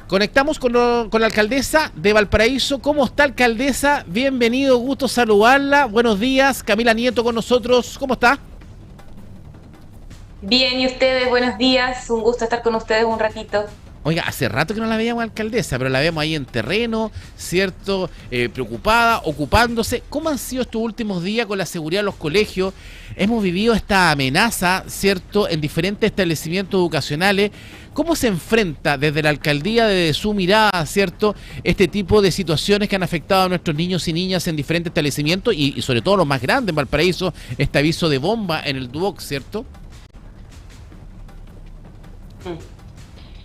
Conectamos con la alcaldesa de Valparaíso. ¿Cómo está, alcaldesa? Bienvenido, gusto saludarla. Buenos días, Camila Nieto con nosotros. ¿Cómo está? Bien, y ustedes, buenos días. Un gusto estar con ustedes un ratito. Oiga, hace rato que no la veíamos, alcaldesa, pero la vemos ahí en terreno, ¿cierto? Preocupada, ocupándose. ¿Cómo han sido estos últimos días con la seguridad de los colegios? Hemos vivido esta amenaza, ¿cierto?, en diferentes establecimientos educacionales. ¿Cómo se enfrenta desde la alcaldía, desde su mirada, ¿cierto?, este tipo de situaciones que han afectado a nuestros niños y niñas en diferentes establecimientos y sobre todo los más grandes en Valparaíso, este aviso de bomba en el Duoc, ¿cierto?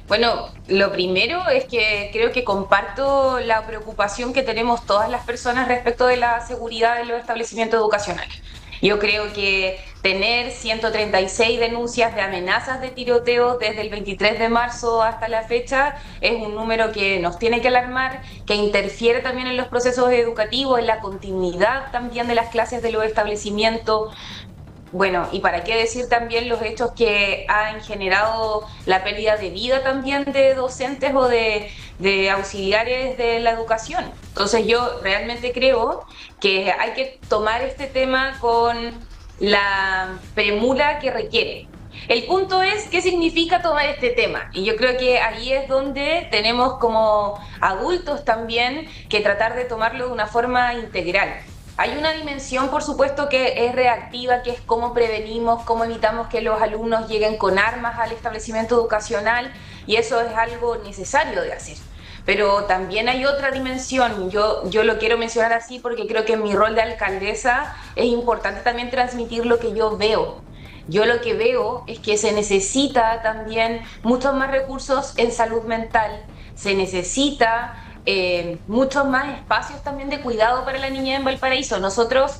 Bueno, lo primero es que creo que comparto la preocupación que tenemos todas las personas respecto de la seguridad de los establecimientos educacionales. Yo creo que tener 136 denuncias de amenazas de tiroteo desde el 23 de marzo hasta la fecha es un número que nos tiene que alarmar, que interfiere también en los procesos educativos, en la continuidad también de las clases de los establecimientos. Bueno, y para qué decir también los hechos que han generado la pérdida de vida también de docentes o de auxiliares de la educación. Entonces yo realmente creo que hay que tomar este tema con la premura que requiere. El punto es qué significa tomar este tema. Y yo creo que ahí es donde tenemos como adultos también que tratar de tomarlo de una forma integral. Hay una dimensión, por supuesto, que es reactiva, que es cómo prevenimos, cómo evitamos que los alumnos lleguen con armas al establecimiento educacional, y eso es algo necesario de hacer. Pero también hay otra dimensión, yo lo quiero mencionar así porque creo que en mi rol de alcaldesa es importante también transmitir lo que yo veo. Yo lo que veo es que se necesita también muchos más recursos en salud mental, se necesita muchos más espacios también de cuidado para la niñez en Valparaíso. Nosotros,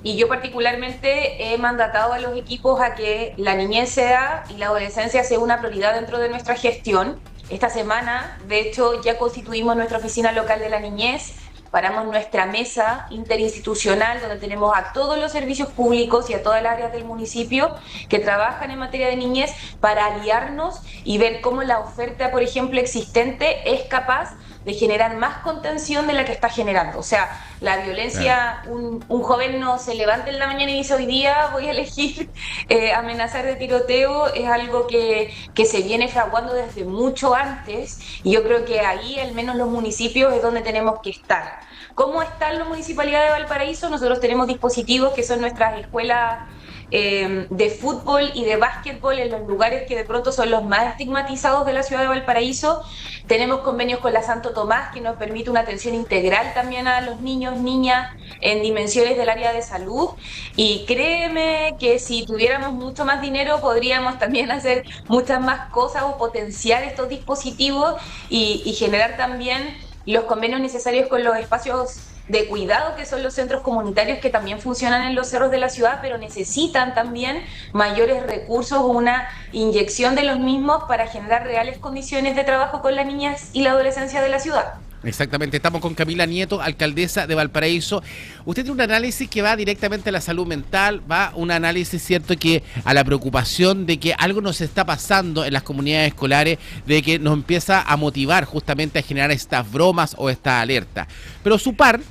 y yo particularmente, he mandatado a los equipos a que la niñez sea y la adolescencia sea una prioridad dentro de nuestra gestión. Esta semana, de hecho, ya constituimos nuestra oficina local de la niñez, paramos nuestra mesa interinstitucional donde tenemos a todos los servicios públicos y a todas las áreas del municipio que trabajan en materia de niñez para aliarnos y ver cómo la oferta, por ejemplo, existente es capaz de generar más contención de la que está generando. O sea, la violencia, un joven no se levanta en la mañana y dice hoy día voy a elegir amenazar de tiroteo, es algo que se viene fraguando desde mucho antes, y yo creo que ahí al menos los municipios es donde tenemos que estar. ¿Cómo están las municipalidades de Valparaíso? Nosotros tenemos dispositivos que son nuestras escuelas de fútbol y de básquetbol en los lugares que de pronto son los más estigmatizados de la ciudad de Valparaíso. Tenemos convenios con la Santo Tomás que nos permite una atención integral también a los niños, niñas en dimensiones del área de salud, y créeme que si tuviéramos mucho más dinero podríamos también hacer muchas más cosas o potenciar estos dispositivos y generar también los convenios necesarios con los espacios de cuidado que son los centros comunitarios que también funcionan en los cerros de la ciudad, pero necesitan también mayores recursos o una inyección de los mismos para generar reales condiciones de trabajo con las niñas y la adolescencia de la ciudad. Exactamente, estamos con Camila Nieto, alcaldesa de Valparaíso. Usted tiene un análisis que va directamente a la salud mental, va un análisis, cierto, que a la preocupación de que algo nos está pasando en las comunidades escolares, de que nos empieza a motivar justamente a generar estas bromas o esta alerta. Pero su par,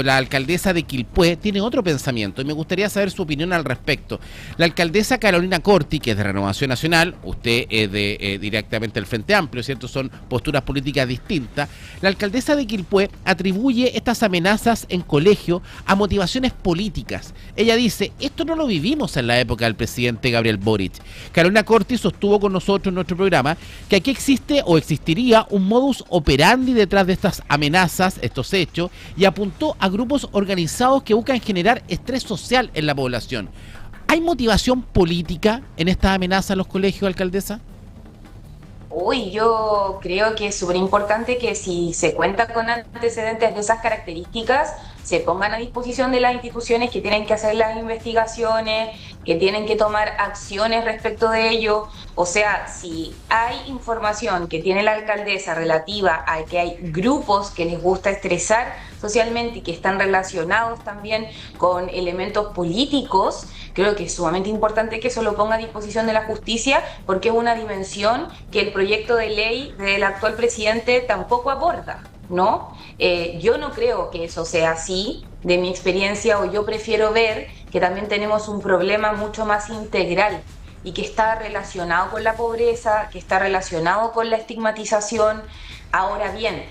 la alcaldesa de Quilpué, tiene otro pensamiento y me gustaría saber su opinión al respecto. La alcaldesa Carolina Corti, que es de Renovación Nacional, usted es de directamente el Frente Amplio, ¿cierto? Son posturas políticas distintas. La alcaldesa de Quilpué atribuye estas amenazas en colegio a motivaciones políticas. Ella dice, esto no lo vivimos en la época del presidente Gabriel Boric. Carolina Corti sostuvo con nosotros en nuestro programa que aquí existe o existiría un modus operandi detrás de estas amenazas, estos hechos, y apuntó a grupos organizados que buscan generar estrés social en la población. ¿Hay motivación política en estas amenazas a los colegios, alcaldesa? Uy, yo creo que es súper importante que si se cuenta con antecedentes de esas características, se pongan a disposición de las instituciones que tienen que hacer las investigaciones, que tienen que tomar acciones respecto de ello. O sea, si hay información que tiene la alcaldesa relativa a que hay grupos que les gusta estresar socialmente y que están relacionados también con elementos políticos, creo que es sumamente importante que eso lo ponga a disposición de la justicia, porque es una dimensión que el proyecto de ley del actual presidente tampoco aborda, ¿no? Yo no creo que eso sea así, de mi experiencia, o yo prefiero ver que también tenemos un problema mucho más integral y que está relacionado con la pobreza, que está relacionado con la estigmatización. Ahora bien,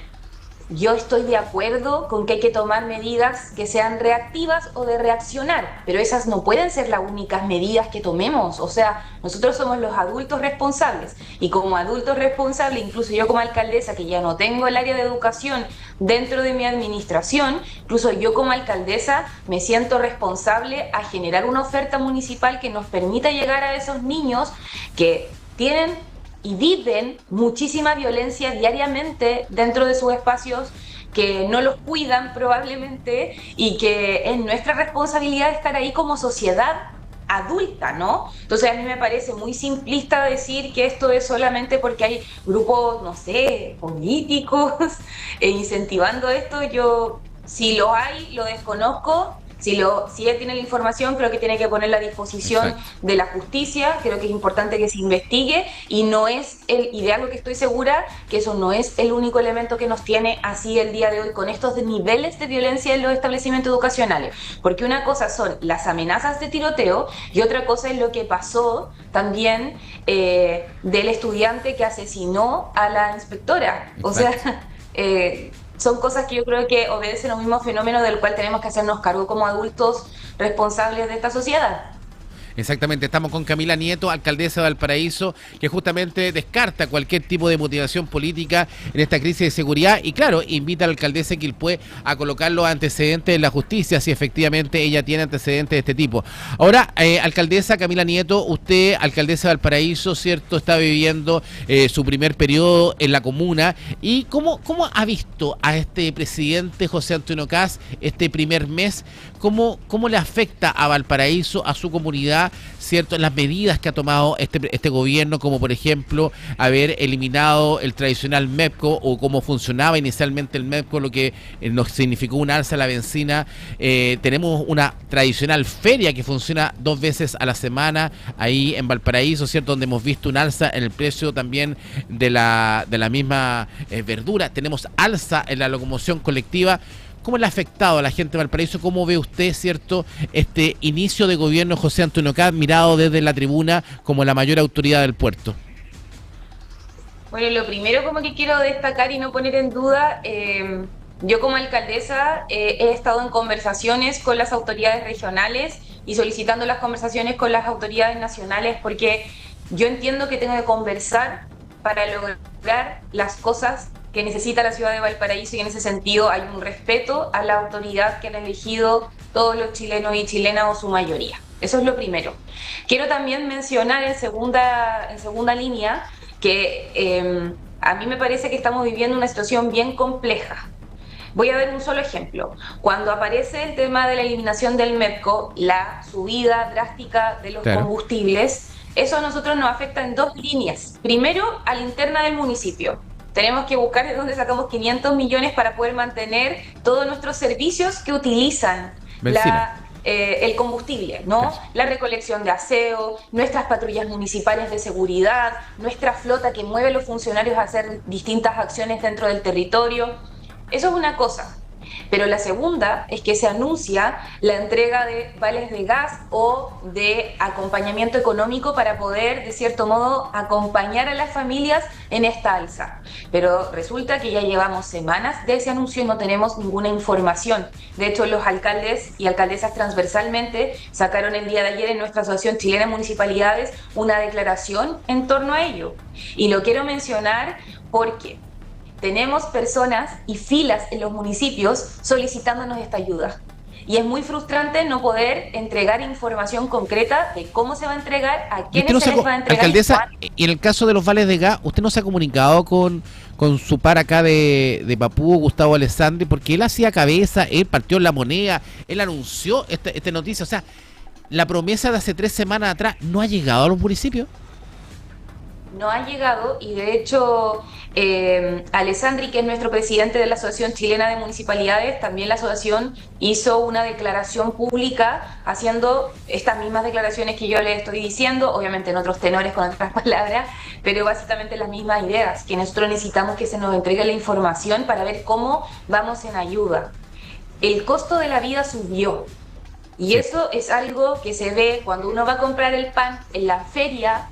yo estoy de acuerdo con que hay que tomar medidas que sean reactivas o de reaccionar, pero esas no pueden ser las únicas medidas que tomemos. O sea, nosotros somos los adultos responsables y como adultos responsables, incluso yo como alcaldesa, que ya no tengo el área de educación dentro de mi administración, incluso yo como alcaldesa me siento responsable a generar una oferta municipal que nos permita llegar a esos niños que tienen y viven muchísima violencia diariamente dentro de sus espacios, que no los cuidan probablemente y que es nuestra responsabilidad estar ahí como sociedad adulta, ¿no? Entonces a mí me parece muy simplista decir que esto es solamente porque hay grupos, no sé, políticos incentivando esto. Yo, si lo hay, lo desconozco. Si él tiene la información, creo que tiene que ponerla a disposición Exacto. de la justicia. Creo que es importante que se investigue y no es y de algo que estoy segura, que eso no es el único elemento que nos tiene así el día de hoy con estos niveles de violencia en los establecimientos educacionales. Porque una cosa son las amenazas de tiroteo y otra cosa es lo que pasó también del estudiante que asesinó a la inspectora. O sea, son cosas que yo creo que obedecen a un mismo fenómeno del cual tenemos que hacernos cargo como adultos responsables de esta sociedad. Exactamente, estamos con Camila Nieto, alcaldesa de Valparaíso, que justamente descarta cualquier tipo de motivación política en esta crisis de seguridad y claro, invita a la alcaldesa Quilpué a colocar los antecedentes en la justicia si efectivamente ella tiene antecedentes de este tipo. Ahora, alcaldesa Camila Nieto, usted, alcaldesa de Valparaíso, ¿cierto? Está viviendo su primer periodo en la comuna y ¿cómo ha visto a este presidente José Antonio Kast este primer mes? ¿Cómo le afecta a Valparaíso, a su comunidad, cierto, las medidas que ha tomado este gobierno, como por ejemplo haber eliminado el tradicional MEPCO o cómo funcionaba inicialmente el MEPCO, lo que nos significó un alza a la benzina? Tenemos una tradicional feria que funciona 2 veces a la semana ahí en Valparaíso, cierto, donde hemos visto un alza en el precio también de la misma verdura. Tenemos alza en la locomoción colectiva. ¿Cómo le ha afectado a la gente de Valparaíso? ¿Cómo ve usted, cierto, este inicio de gobierno José Antonio Kast mirado desde la tribuna como la mayor autoridad del puerto? Bueno, lo primero como que quiero destacar y no poner en duda, yo como alcaldesa he estado en conversaciones con las autoridades regionales y solicitando las conversaciones con las autoridades nacionales porque yo entiendo que tengo que conversar para lograr las cosas que necesita la ciudad de Valparaíso y en ese sentido hay un respeto a la autoridad que han elegido todos los chilenos y chilenas o su mayoría. Eso es lo primero. Quiero también mencionar en segunda línea que a mí me parece que estamos viviendo una situación bien compleja. Voy a dar un solo ejemplo. Cuando aparece el tema de la eliminación del MEPCO, la subida drástica de los combustibles, eso a nosotros nos afecta en 2 líneas. Primero, a la interna del municipio. Tenemos que buscar de dónde sacamos 500 millones para poder mantener todos nuestros servicios que utilizan el combustible, ¿no? La recolección de aseo, nuestras patrullas municipales de seguridad, nuestra flota que mueve a los funcionarios a hacer distintas acciones dentro del territorio. Eso es una cosa. Pero la segunda es que se anuncia la entrega de vales de gas o de acompañamiento económico para poder, de cierto modo, acompañar a las familias en esta alza. Pero resulta que ya llevamos semanas de ese anuncio y no tenemos ninguna información. De hecho, los alcaldes y alcaldesas transversalmente sacaron el día de ayer en nuestra Asociación Chilena de Municipalidades una declaración en torno a ello. Y lo quiero mencionar porque tenemos personas y filas en los municipios solicitándonos esta ayuda. Y es muy frustrante no poder entregar información concreta de cómo se va a entregar, a ¿Y usted quiénes no se se, les va a entregar y alcaldesa, cuándo. y en el caso de los vales de gas, usted no se ha comunicado con su par acá de Papú, Gustavo Alessandri, porque él hacía cabeza, él partió en La Moneda, él anunció esta noticia, o sea, la promesa de hace 3 semanas atrás no ha llegado a los municipios? No ha llegado y de hecho Alessandri, que es nuestro presidente de la Asociación Chilena de Municipalidades, también la asociación hizo una declaración pública haciendo estas mismas declaraciones que yo le estoy diciendo, obviamente en otros tenores, con otras palabras, pero básicamente las mismas ideas, que nosotros necesitamos que se nos entregue la información para ver cómo vamos en ayuda. El costo de la vida subió. Y Sí. eso es algo que se ve cuando uno va a comprar el pan en la feria,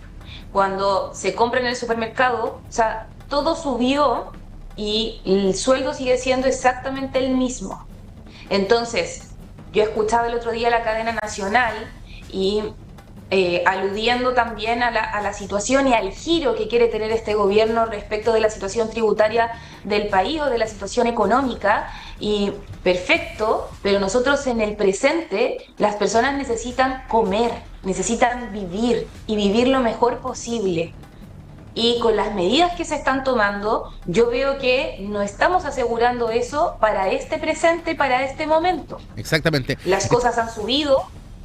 cuando se compra en el supermercado, o sea, todo subió y el sueldo sigue siendo exactamente el mismo. Entonces, yo escuchaba el otro día la cadena nacional y aludiendo también a la situación y al giro que quiere tener este gobierno respecto de la situación tributaria del país o de la situación económica. Y perfecto, pero nosotros en el presente, las personas necesitan comer, necesitan vivir y vivir lo mejor posible. Y con las medidas que se están tomando, yo veo que no estamos asegurando eso para este presente, para este momento. Exactamente. Las cosas han subido,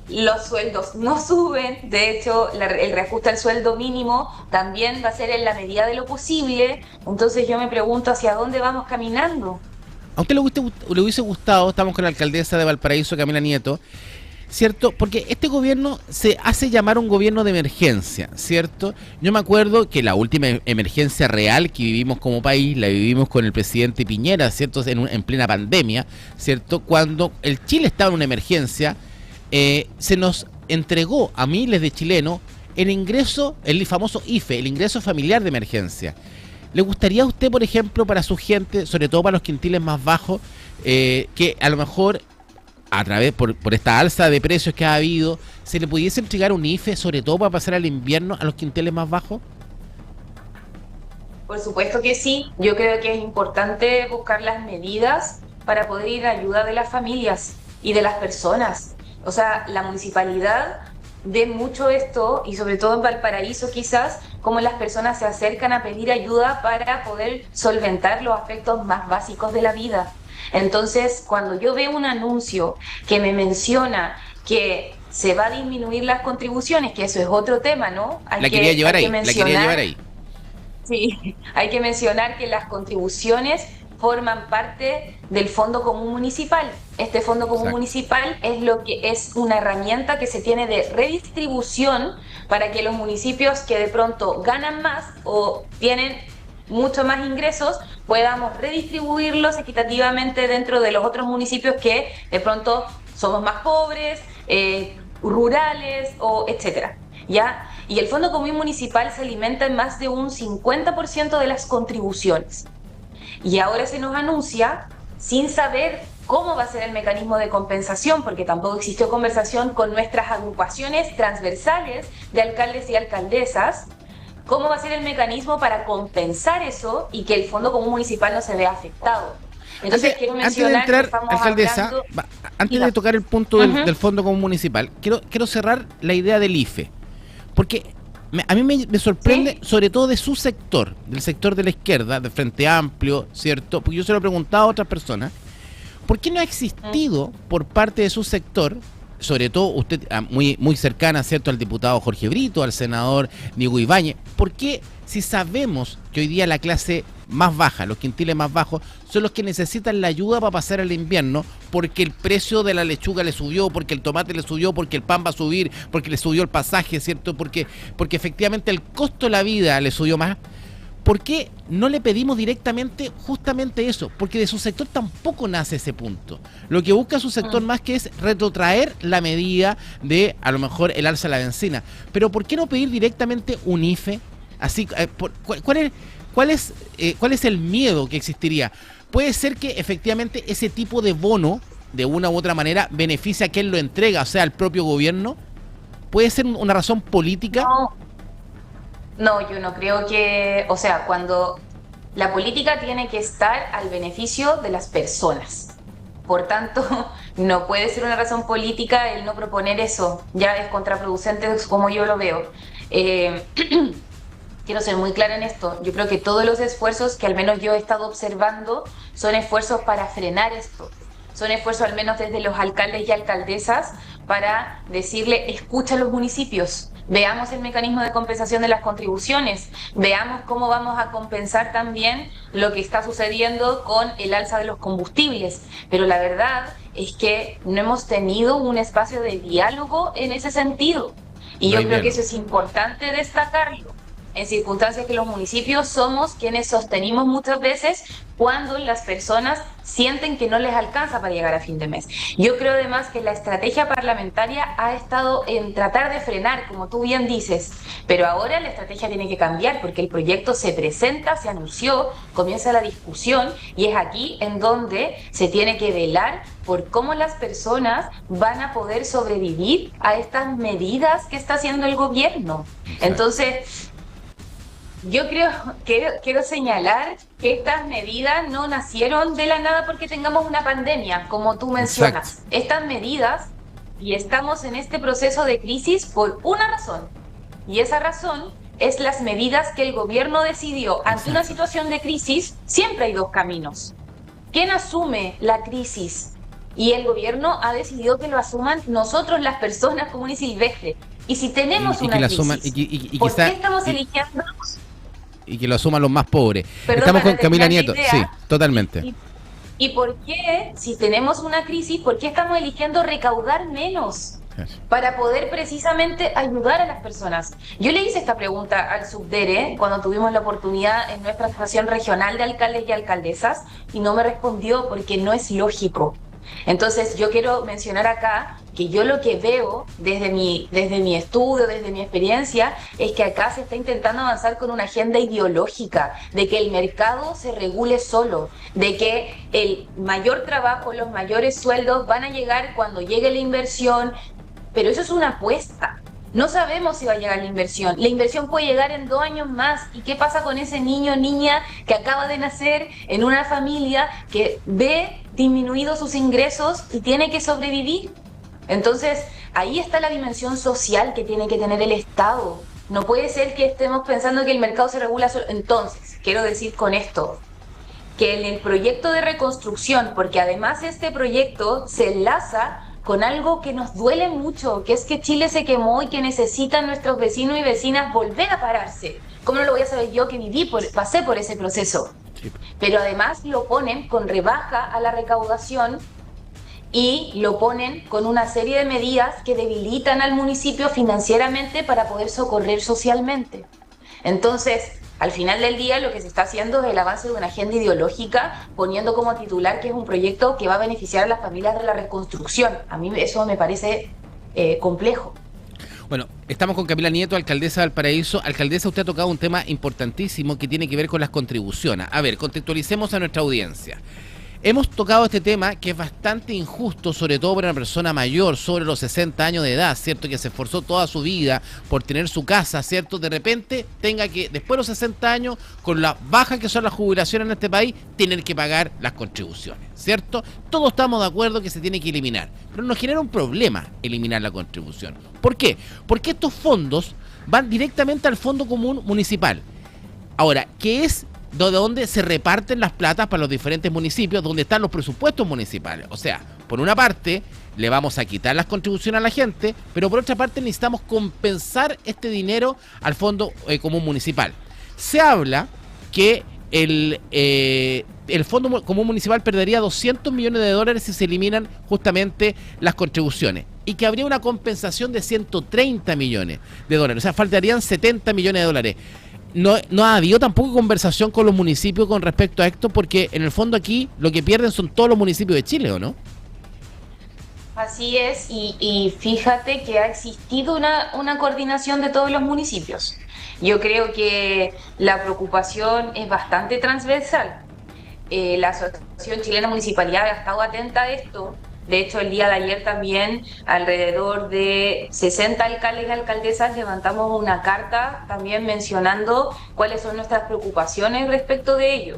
los sueldos no suben, de hecho el reajuste al sueldo mínimo también va a ser en la medida de lo posible, entonces yo me pregunto hacia dónde vamos caminando. A usted le hubiese gustado, estamos con la alcaldesa de Valparaíso, Camila Nieto, ¿cierto? Porque este gobierno se hace llamar un gobierno de emergencia, ¿cierto? Yo me acuerdo que la última emergencia real que vivimos como país, la vivimos con el presidente Piñera, ¿cierto? En plena pandemia, ¿cierto? Cuando el Chile estaba en una emergencia, se nos entregó a miles de chilenos el ingreso, el famoso IFE, el ingreso familiar de emergencia. ¿Le gustaría a usted, por ejemplo, para su gente, sobre todo para los quintiles más bajos, que a lo mejor a través, por esta alza de precios que ha habido, se le pudiese entregar un IFE, sobre todo para pasar al invierno, a los quintiles más bajos? Por supuesto que sí, yo creo que es importante buscar las medidas para poder ir a ayuda de las familias y de las personas. O sea, la municipalidad ve mucho esto y sobre todo en Valparaíso quizás, cómo las personas se acercan a pedir ayuda para poder solventar los aspectos más básicos de la vida. Entonces, cuando yo veo un anuncio que me menciona que se va a disminuir las contribuciones, que eso es otro tema, ¿no? La quería llevar ahí, la quería llevar ahí. Sí, hay que mencionar que las contribuciones forman parte del Fondo Común Municipal. Este Fondo Común Exacto. Municipal es lo que es una herramienta que se tiene de redistribución para que los municipios que de pronto ganan más o tienen mucho más ingresos, podamos redistribuirlos equitativamente dentro de los otros municipios que de pronto somos más pobres, rurales o etcétera. ¿Ya? Y el Fondo Común Municipal se alimenta en más de un 50% de las contribuciones. Y ahora se nos anuncia, sin saber cómo va a ser el mecanismo de compensación, porque tampoco existió conversación con nuestras agrupaciones transversales de alcaldes y alcaldesas, cómo va a ser el mecanismo para compensar eso y que el Fondo Común Municipal no se vea afectado. Entonces quiero Antes de mencionar entrar, que estamos alcaldesa, hablando... antes de tocar el punto del Fondo Común Municipal, quiero cerrar la idea del IFE. Porque a mí me sorprende, ¿Sí? sobre todo de su sector, del sector de la izquierda, del Frente Amplio, ¿cierto? Porque yo se lo he preguntado a otras personas, ¿por qué no ha existido por parte de su sector, sobre todo usted muy cercana, ¿cierto?, al diputado Jorge Brito, al senador Diego Ibáñez, ¿por qué, si sabemos que hoy día la clase más baja, los quintiles más bajos, son los que necesitan la ayuda para pasar el invierno, porque el precio de la lechuga le subió, porque el tomate le subió, porque el pan va a subir, porque le subió el pasaje, ¿cierto? Porque efectivamente el costo de la vida le subió más? ¿Por qué no le pedimos directamente justamente eso? Porque de su sector tampoco nace ese punto. Lo que busca su sector más que es retrotraer la medida de, a lo mejor, el alza de la bencina. Pero ¿por qué no pedir directamente un IFE? Así, ¿cuál es el miedo que existiría? Puede ser que efectivamente ese tipo de bono, de una u otra manera, beneficia a quien lo entrega, o sea, al propio gobierno. ¿Puede ser una razón política? No, yo no creo que, o sea, cuando la política tiene que estar al beneficio de las personas. Por tanto, no puede ser una razón política el no proponer eso, ya es contraproducente como yo lo veo. Eh, Quiero ser muy clara en esto, yo creo que todos los esfuerzos que al menos yo he estado observando son esfuerzos para frenar esto, son esfuerzos al menos desde los alcaldes y alcaldesas para decirle, escucha a los municipios, veamos el mecanismo de compensación de las contribuciones, veamos cómo vamos a compensar también lo que está sucediendo con el alza de los combustibles. Pero la verdad es que no hemos tenido un espacio de diálogo en ese sentido. Y yo creo que eso es importante destacarlo, en circunstancias que los municipios somos quienes sostenimos muchas veces cuando las personas sienten que no les alcanza para llegar a fin de mes. Yo creo además que la estrategia parlamentaria ha estado en tratar de frenar, como tú bien dices, pero ahora la estrategia tiene que cambiar porque el proyecto se presenta, se anunció, comienza la discusión y es aquí en donde se tiene que velar por cómo las personas van a poder sobrevivir a estas medidas que está haciendo el gobierno. Entonces, yo quiero señalar que estas medidas no nacieron de la nada porque tengamos una pandemia, como tú mencionas. Exacto. Estas medidas, y estamos en este proceso de crisis por una razón, y esa razón es las medidas que el gobierno decidió. Ante una situación de crisis, siempre hay dos caminos. ¿Quién asume la crisis? Y el gobierno ha decidido que lo asuman nosotros, las personas comunes y silvestres. Y si tenemos una crisis, ¿por qué estamos eligiendo? Y que lo asuman los más pobres. Perdón, Estamos con para Camila terminar Nieto. la idea, Sí, totalmente. ¿Y por qué, si tenemos una crisis, por qué estamos eligiendo recaudar menos? Para poder precisamente ayudar a las personas. Yo le hice esta pregunta al subdere cuando tuvimos la oportunidad en nuestra asociación regional de alcaldes y alcaldesas y no me respondió porque no es lógico. Entonces yo quiero mencionar acá que yo lo que veo desde mi estudio, desde mi experiencia, es que acá se está intentando avanzar con una agenda ideológica, de que el mercado se regule solo, de que el mayor trabajo, los mayores sueldos van a llegar cuando llegue la inversión, pero eso es una apuesta. No sabemos si va a llegar la inversión. La inversión puede llegar en 2 años más. ¿Y qué pasa con ese niño o niña que acaba de nacer en una familia que ve disminuidos sus ingresos y tiene que sobrevivir? Entonces, ahí está la dimensión social que tiene que tener el Estado. No puede ser que estemos pensando que el mercado se regula solo. Entonces, quiero decir con esto, que en el proyecto de reconstrucción, porque además este proyecto se enlaza con algo que nos duele mucho, que es que Chile se quemó y que necesitan nuestros vecinos y vecinas volver a pararse. ¿Cómo no lo voy a saber yo que pasé por ese proceso? Sí. Pero además lo ponen con rebaja a la recaudación y lo ponen con una serie de medidas que debilitan al municipio financieramente para poder socorrer socialmente. Entonces, al final del día lo que se está haciendo es el avance de una agenda ideológica, poniendo como titular que es un proyecto que va a beneficiar a las familias de la reconstrucción. A mí eso me parece complejo. Bueno, estamos con Camila Nieto, alcaldesa de Valparaíso. Alcaldesa, usted ha tocado un tema importantísimo que tiene que ver con las contribuciones. A ver, contextualicemos a nuestra audiencia. Hemos tocado este tema que es bastante injusto, sobre todo para una persona mayor, sobre los 60 años de edad, ¿cierto? Que se esforzó toda su vida por tener su casa, ¿cierto? De repente tenga que, después de los 60 años, con la baja que son las jubilaciones en este país, tener que pagar las contribuciones, ¿cierto? Todos estamos de acuerdo que se tiene que eliminar, pero nos genera un problema eliminar la contribución. ¿Por qué? Porque estos fondos van directamente al Fondo Común Municipal. Ahora, ¿qué es de donde se reparten las platas para los diferentes municipios, donde están los presupuestos municipales? O sea, por una parte le vamos a quitar las contribuciones a la gente, pero por otra parte necesitamos compensar este dinero al Fondo Común Municipal. Se habla que el Fondo Común Municipal perdería 200 millones de dólares si se eliminan justamente las contribuciones, y que habría una compensación de 130 millones de dólares, o sea, faltarían 70 millones de dólares. No ha habido tampoco conversación con los municipios con respecto a esto, porque en el fondo aquí lo que pierden son todos los municipios de Chile, ¿o no? Así es, y fíjate que ha existido una coordinación de todos los municipios. Yo creo que la preocupación es bastante transversal. La Asociación Chilena de Municipalidades ha estado atenta a esto. De hecho, el día de ayer también, alrededor de 60 alcaldes y alcaldesas levantamos una carta también mencionando cuáles son nuestras preocupaciones respecto de ello.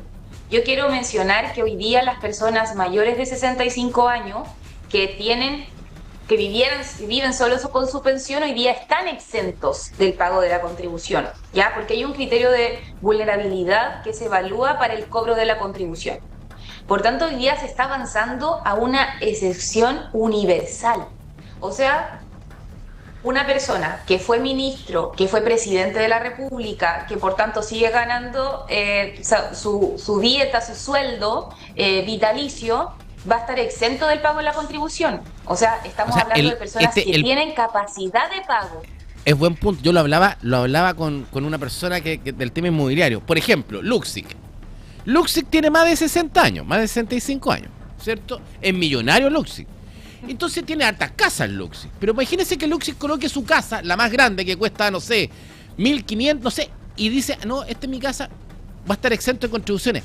Yo quiero mencionar que hoy día las personas mayores de 65 años que viven solos con su pensión, hoy día están exentos del pago de la contribución, ¿ya? Porque hay un criterio de vulnerabilidad que se evalúa para el cobro de la contribución. Por tanto, hoy día se está avanzando a una excepción universal. O sea, una persona que fue ministro, que fue presidente de la República, que por tanto sigue ganando su dieta, su sueldo vitalicio, va a estar exento del pago de la contribución. O sea, estamos hablando de personas que tienen capacidad de pago. Es buen punto. Yo lo hablaba con una persona que del tema inmobiliario. Por ejemplo, Luxic. Luxic tiene más de 60 años, más de 65 años, ¿cierto? Es millonario Luxic. Entonces tiene hartas casas Luxic. Pero imagínense que Luxic coloque su casa, la más grande, que cuesta, no sé, 1.500, no sé, y dice, no, esta es mi casa, va a estar exento de contribuciones.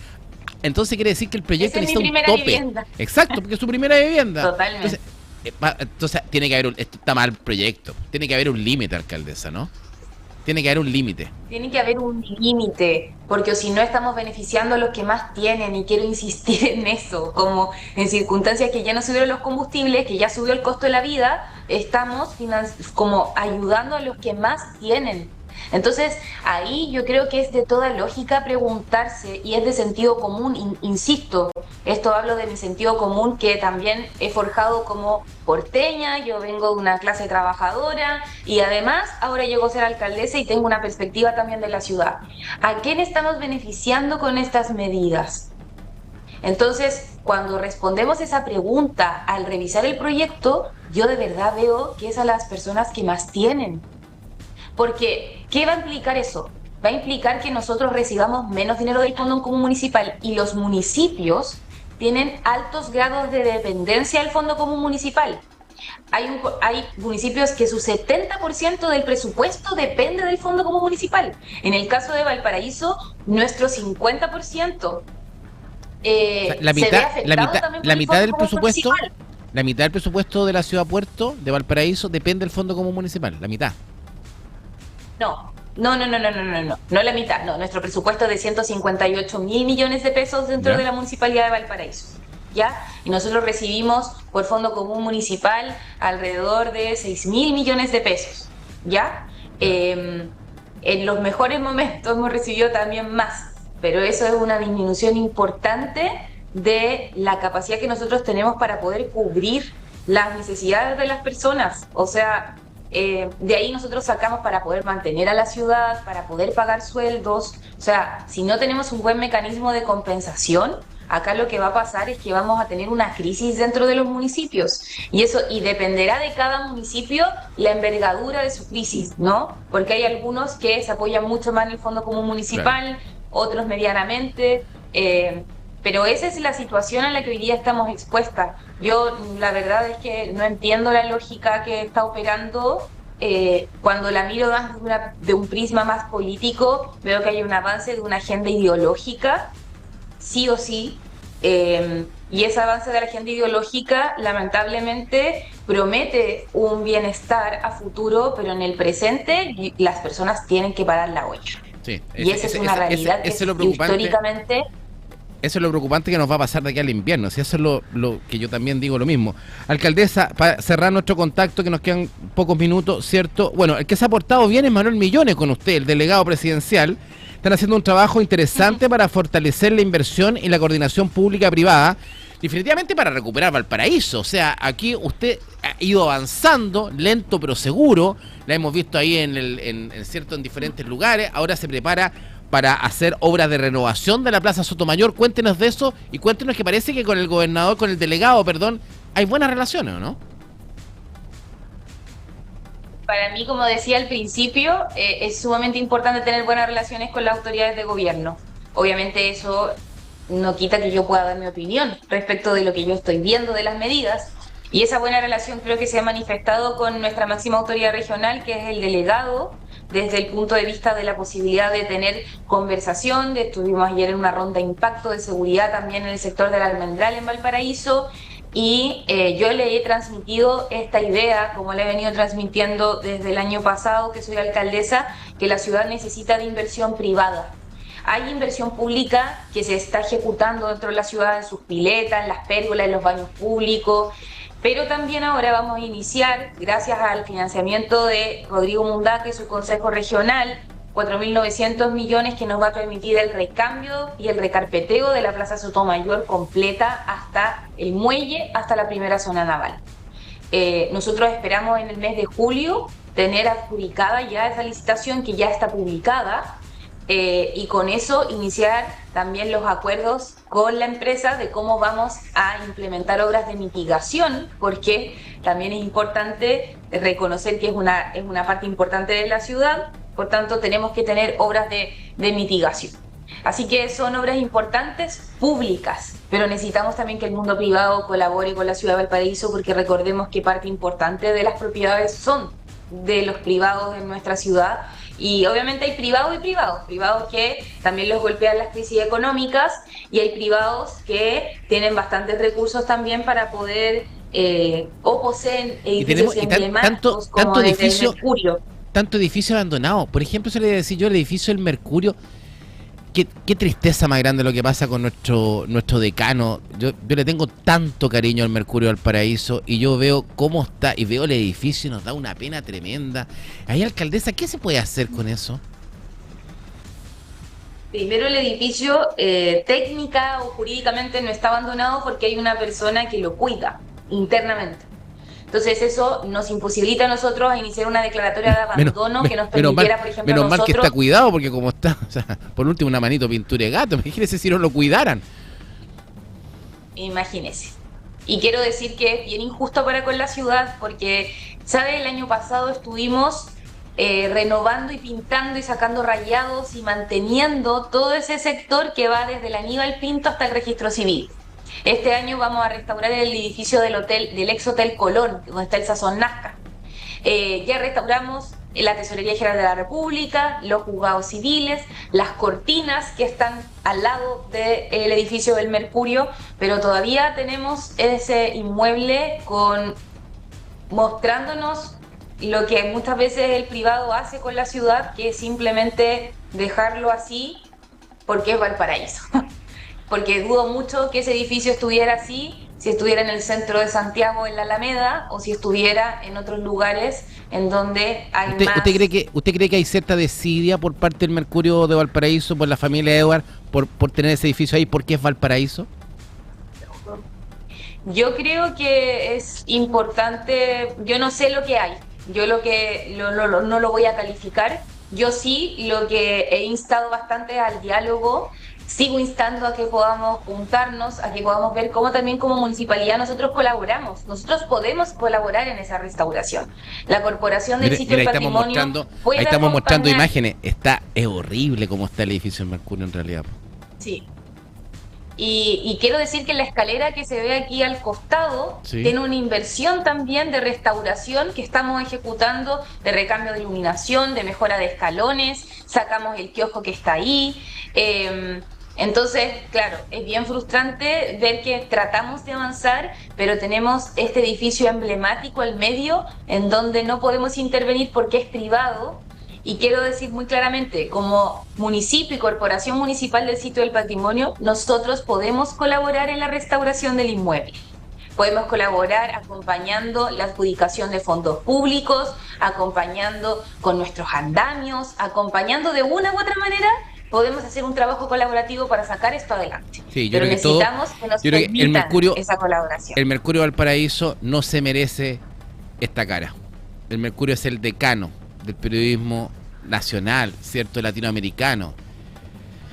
Entonces quiere decir que el proyecto necesita un tope. Vivienda. Exacto, porque es su primera vivienda. Totalmente. Entonces tiene que haber esto está mal el proyecto. Tiene que haber un límite, alcaldesa, ¿no? Tiene que haber un límite. Tiene que haber un límite, porque si no estamos beneficiando a los que más tienen, y quiero insistir en eso, como en circunstancias que ya no subieron los combustibles, que ya subió el costo de la vida, estamos como ayudando a los que más tienen. Entonces, ahí yo creo que es de toda lógica preguntarse, y es de sentido común, insisto, esto hablo de mi sentido común que también he forjado como porteña, yo vengo de una clase trabajadora y además ahora llego a ser alcaldesa y tengo una perspectiva también de la ciudad. ¿A quién estamos beneficiando con estas medidas? Entonces, cuando respondemos esa pregunta al revisar el proyecto, yo de verdad veo que es a las personas que más tienen. Porque, ¿qué va a implicar eso? Va a implicar que nosotros recibamos menos dinero del Fondo Común Municipal y los municipios tienen altos grados de dependencia del Fondo Común Municipal. Hay municipios que su 70% del presupuesto depende del Fondo Común Municipal. En el caso de Valparaíso, nuestro 50% la mitad del presupuesto municipal. La mitad del presupuesto de la ciudad Puerto de Valparaíso depende del Fondo Común Municipal, la mitad. No la mitad, no, nuestro presupuesto es de 158.000 millones de pesos dentro de la Municipalidad de Valparaíso, ¿ya? Y nosotros recibimos por Fondo Común Municipal alrededor de 6.000 millones de pesos, ¿ya? En los mejores momentos hemos recibido también más, pero eso es una disminución importante de la capacidad que nosotros tenemos para poder cubrir las necesidades de las personas, o sea... de ahí nosotros sacamos para poder mantener a la ciudad, para poder pagar sueldos. O sea, si no tenemos un buen mecanismo de compensación, acá lo que va a pasar es que vamos a tener una crisis dentro de los municipios. Y dependerá de cada municipio la envergadura de su crisis, ¿no? Porque hay algunos que se apoyan mucho más en el Fondo Común Municipal, claro, otros medianamente. Pero esa es la situación a la que hoy día estamos expuestas. Yo la verdad es que no entiendo la lógica que está operando. Cuando la miro de un prisma más político, veo que hay un avance de una agenda ideológica, sí o sí. Y ese avance de la agenda ideológica lamentablemente promete un bienestar a futuro, pero en el presente las personas tienen que parar la olla. Sí, y esa es una realidad que históricamente... Eso es lo preocupante que nos va a pasar de aquí al invierno. Si eso es lo que yo también digo lo mismo. Alcaldesa, para cerrar nuestro contacto, que nos quedan pocos minutos, ¿cierto? Bueno, el que se ha portado bien es Manuel Millones con usted, el delegado presidencial. Están haciendo un trabajo interesante para fortalecer la inversión y la coordinación pública-privada, definitivamente para recuperar Valparaíso. O sea, aquí usted ha ido avanzando, lento pero seguro. La hemos visto ahí en diferentes lugares. Ahora se prepara para hacer obras de renovación de la Plaza Sotomayor. Cuéntenos de eso y cuéntenos que parece que con el gobernador, con el delegado, hay buenas relaciones, ¿o no? Para mí, como decía al principio, es sumamente importante tener buenas relaciones con las autoridades de gobierno. Obviamente eso no quita que yo pueda dar mi opinión respecto de lo que yo estoy viendo de las medidas. Y esa buena relación creo que se ha manifestado con nuestra máxima autoridad regional, que es el delegado, desde el punto de vista de la posibilidad de tener conversación. Estuvimos ayer en una ronda de impacto de seguridad también en el sector del Almendral en Valparaíso, y yo le he transmitido esta idea, como le he venido transmitiendo desde el año pasado que soy alcaldesa, que la ciudad necesita de inversión privada. Hay inversión pública que se está ejecutando dentro de la ciudad, en sus piletas, en las pérgolas, en los baños públicos, Pero también ahora vamos a iniciar, gracias al financiamiento de Rodrigo Mundaca y su Consejo Regional, 4.900 millones que nos va a permitir el recambio y el recarpeteo de la Plaza Sotomayor completa hasta el muelle, hasta la primera zona naval. Nosotros esperamos en el mes de julio tener adjudicada ya esa licitación que ya está publicada, y con eso iniciar también los acuerdos con la empresa de cómo vamos a implementar obras de mitigación, porque también es importante reconocer que es una parte importante de la ciudad, por tanto tenemos que tener obras de mitigación. Así que son obras importantes, públicas, pero necesitamos también que el mundo privado colabore con la ciudad de Valparaíso, porque recordemos que parte importante de las propiedades son de los privados en nuestra ciudad, y obviamente hay privados y privados que también los golpean las crisis económicas, y hay privados que tienen bastantes recursos también para poder o poseen edificios emblemáticos como el Mercurio. Tanto edificio abandonado. Por ejemplo, se le iba a decir yo, el edificio del Mercurio. Qué tristeza más grande lo que pasa con nuestro decano. Yo le tengo tanto cariño al Mercurio Valparaíso, y yo veo cómo está y veo el edificio y nos da una pena tremenda. Ahí, alcaldesa, ¿qué se puede hacer con eso? Primero, el edificio técnica o jurídicamente no está abandonado porque hay una persona que lo cuida internamente. Entonces eso nos imposibilita a nosotros a iniciar una declaratoria de abandono que nos permitiera, por ejemplo, menos mal nosotros... que está cuidado, porque como está, o sea, por último una manito pintura de gato, imagínese si no lo cuidaran. Imagínese. Y quiero decir que es bien injusto para con la ciudad, porque, ¿sabe? El año pasado estuvimos renovando y pintando y sacando rayados y manteniendo todo ese sector que va desde el Aníbal Pinto hasta el Registro Civil. Este año vamos a restaurar el edificio del ex Hotel Colón, donde está el Sazón Nazca. Ya restauramos la Tesorería General de la República, los juzgados civiles, las cortinas que están al lado del edificio del Mercurio, pero todavía tenemos ese inmueble mostrándonos lo que muchas veces el privado hace con la ciudad, que es simplemente dejarlo así porque es Valparaíso. Porque dudo mucho que ese edificio estuviera así si estuviera en el centro de Santiago, en la Alameda, o si estuviera en otros lugares en donde hay más... ¿Usted cree que hay cierta desidia por parte del Mercurio de Valparaíso, por la familia Edward, por tener ese edificio ahí, porque es Valparaíso? Yo creo que es importante, yo no sé lo que hay, yo no lo voy a calificar. Yo sí lo que he instado bastante al diálogo. Sigo instando a que podamos juntarnos, a que podamos ver cómo también como municipalidad nosotros colaboramos. Nosotros podemos colaborar en esa restauración. La Corporación del Sitio del Patrimonio... Ahí estamos mostrando imágenes. Es horrible cómo está el edificio del Mercurio en realidad. Sí. Y quiero decir que la escalera que se ve aquí al costado tiene una inversión también de restauración que estamos ejecutando, de recambio de iluminación, de mejora de escalones, sacamos el kiosco que está ahí. Entonces, claro, es bien frustrante ver que tratamos de avanzar, pero tenemos este edificio emblemático al medio en donde no podemos intervenir porque es privado. Y quiero decir muy claramente, como municipio y Corporación Municipal del Sitio del Patrimonio, nosotros podemos colaborar en la restauración del inmueble. Podemos colaborar acompañando la adjudicación de fondos públicos, acompañando con nuestros andamios, acompañando de una u otra manera. Podemos hacer un trabajo colaborativo para sacar esto adelante. Sí, pero necesitamos que nos permitan esa colaboración. El Mercurio Valparaíso no se merece esta cara. El Mercurio es el decano del periodismo nacional, ¿cierto? Latinoamericano.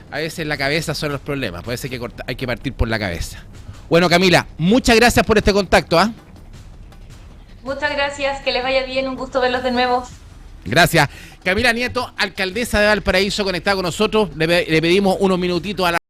A veces la cabeza son los problemas, parece que hay que partir por la cabeza. Bueno, Camila, muchas gracias por este contacto, ¿ah? Muchas gracias, que les vaya bien, un gusto verlos de nuevo. Gracias. Camila Nieto, alcaldesa de Valparaíso, conectada con nosotros. Le pedimos unos minutitos a la